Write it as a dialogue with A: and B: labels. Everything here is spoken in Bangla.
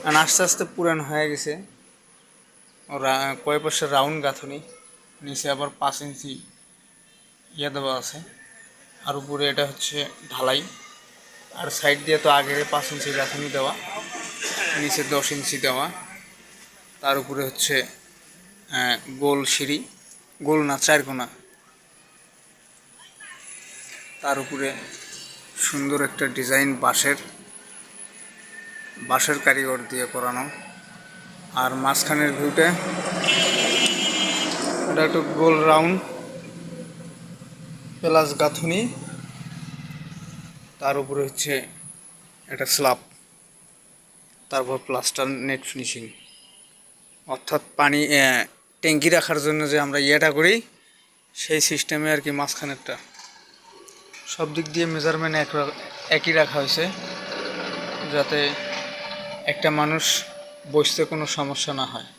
A: আর আস্তে আস্তে পুরান হয়ে গেছে। ওরা কয় পাশে রাউন্ড গাঁথনি, নিচে আবার 5 ইঞ্চি ইয়ে দেওয়া আছে, আর উপরে এটা হচ্ছে ঢালাই। আর সাইড দিয়ে তো আগের 5 ইঞ্চি গাঁথনি দেওয়া, নিচে 10 ইঞ্চি দেওয়া। তার উপরে হচ্ছে গোল সিঁড়ি, গোল না 4 কোনা। তার উপরে সুন্দর একটা ডিজাইন বাঁশের কারিগর দিয়ে করানো। আর মাঝখানের ভিউটা এটা একটু গোল রাউন্ড প্লাস গাঁথুনি, তার উপরে হচ্ছে একটা স্ল্যাব, তারপর প্লাস্টার নেট ফিনিশিং। অর্থাৎ পানি ট্যাঙ্কি রাখার জন্য যে আমরা ইয়েটা করি সেই সিস্টেমে আর কি। মাঝখানেরটা সব দিক দিয়ে মেজারমেন্ট একই রাখা হয়েছে, যাতে একটা মানুষ বসতে কোনো সমস্যা না হয়।